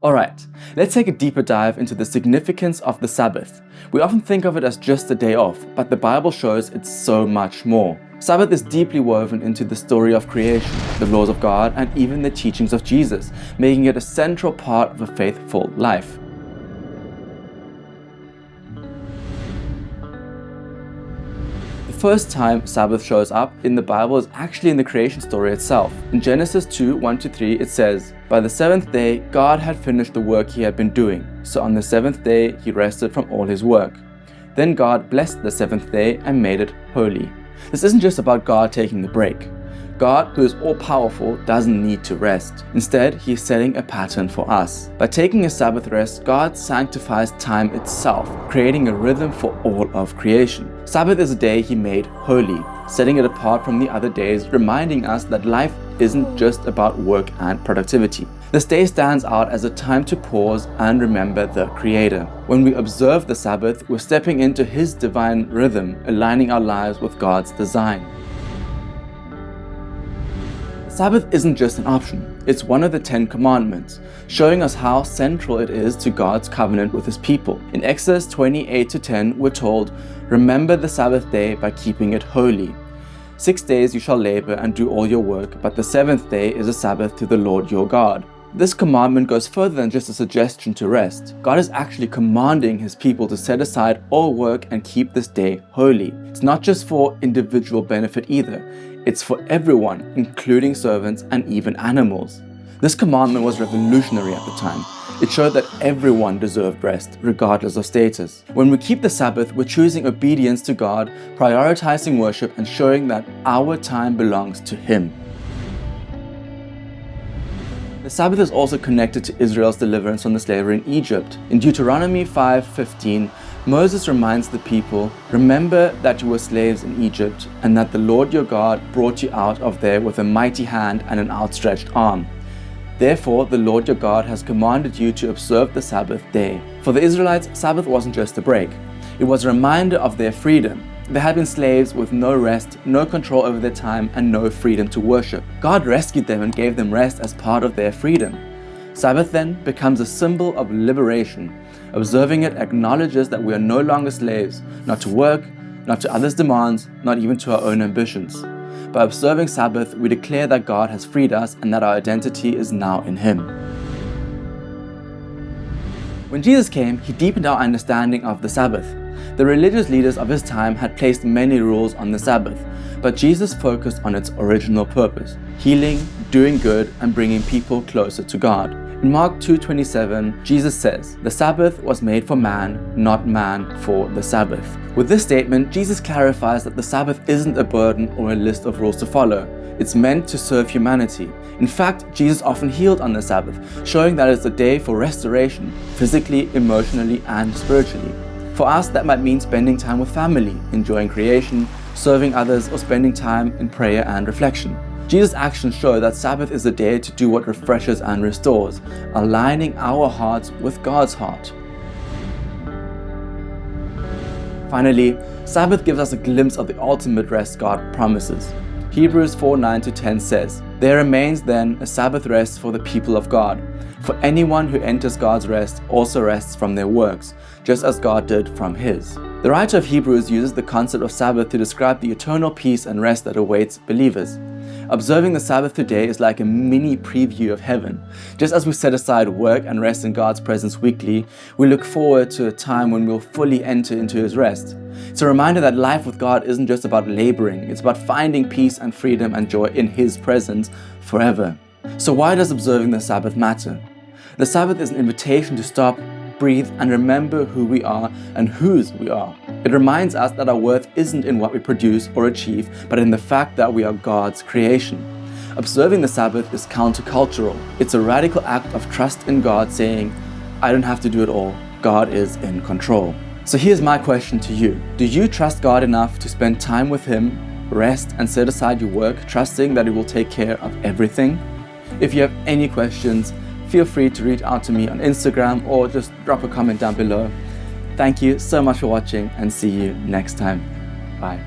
Alright, let's take a deeper dive into the significance of the Sabbath. We often think of it as just a day off, but the Bible shows it's so much more. Sabbath is deeply woven into the story of creation, the laws of God, and even the teachings of Jesus, making it a central part of a faithful life. The first time Sabbath shows up in the Bible is actually in the creation story itself. In Genesis 2, 1-3, it says, "By the seventh day, God had finished the work he had been doing. So on the seventh day, he rested from all his work. Then God blessed the seventh day and made it holy." This isn't just about God taking a break. God, who is all-powerful, doesn't need to rest. Instead, he is setting a pattern for us. By taking a Sabbath rest, God sanctifies time itself, creating a rhythm for all of creation. Sabbath is a day he made holy, setting it apart from the other days, reminding us that life isn't just about work and productivity. This day stands out as a time to pause and remember the Creator. When we observe the Sabbath, we're stepping into His divine rhythm, aligning our lives with God's design. Sabbath isn't just an option, it's one of the 10 Commandments, showing us how central it is to God's covenant with His people. In Exodus 28-10, we're told, "Remember the Sabbath day by keeping it holy. 6 days you shall labor and do all your work, but the seventh day is a Sabbath to the Lord your God." This commandment goes further than just a suggestion to rest. God is actually commanding His people to set aside all work and keep this day holy. It's not just for individual benefit either. It's for everyone, including servants and even animals. This commandment was revolutionary at the time. It showed that everyone deserved rest, regardless of status. When we keep the Sabbath, we're choosing obedience to God, prioritizing worship, and showing that our time belongs to Him. The Sabbath is also connected to Israel's deliverance from the slavery in Egypt. In Deuteronomy 5:15, Moses reminds the people, "Remember that you were slaves in Egypt, and that the Lord your God brought you out of there with a mighty hand and an outstretched arm. Therefore, the Lord your God has commanded you to observe the Sabbath day." For the Israelites, Sabbath wasn't just a break. It was a reminder of their freedom. They had been slaves with no rest, no control over their time, and no freedom to worship. God rescued them and gave them rest as part of their freedom. Sabbath then becomes a symbol of liberation. Observing it acknowledges that we are no longer slaves, not to work, not to others' demands, not even to our own ambitions. By observing Sabbath, we declare that God has freed us and that our identity is now in Him. When Jesus came, He deepened our understanding of the Sabbath. The religious leaders of His time had placed many rules on the Sabbath, but Jesus focused on its original purpose: healing, doing good, and bringing people closer to God. In Mark 2:27, Jesus says, "The Sabbath was made for man, not man for the Sabbath." With this statement, Jesus clarifies that the Sabbath isn't a burden or a list of rules to follow. It's meant to serve humanity. In fact, Jesus often healed on the Sabbath, showing that it's a day for restoration, physically, emotionally, and spiritually. For us, that might mean spending time with family, enjoying creation, serving others, or spending time in prayer and reflection. Jesus' actions show that Sabbath is a day to do what refreshes and restores, aligning our hearts with God's heart. Finally, Sabbath gives us a glimpse of the ultimate rest God promises. Hebrews 4:9-10 says, "There remains then a Sabbath rest for the people of God. For anyone who enters God's rest also rests from their works, just as God did from His." The writer of Hebrews uses the concept of Sabbath to describe the eternal peace and rest that awaits believers. Observing the Sabbath today is like a mini preview of heaven. Just as we set aside work and rest in God's presence weekly, we look forward to a time when we'll fully enter into His rest. It's a reminder that life with God isn't just about laboring, it's about finding peace and freedom and joy in His presence forever. So why does observing the Sabbath matter? The Sabbath is an invitation to stop, breathe, and remember who we are and whose we are. It reminds us that our worth isn't in what we produce or achieve, but in the fact that we are God's creation. Observing the Sabbath is countercultural. It's a radical act of trust in God, saying, "I don't have to do it all. God is in control." So here's my question to you. Do you trust God enough to spend time with Him, rest, and set aside your work, trusting that He will take care of everything? If you have any questions, feel free to reach out to me on Instagram or just drop a comment down below. Thank you so much for watching, and see you next time. Bye.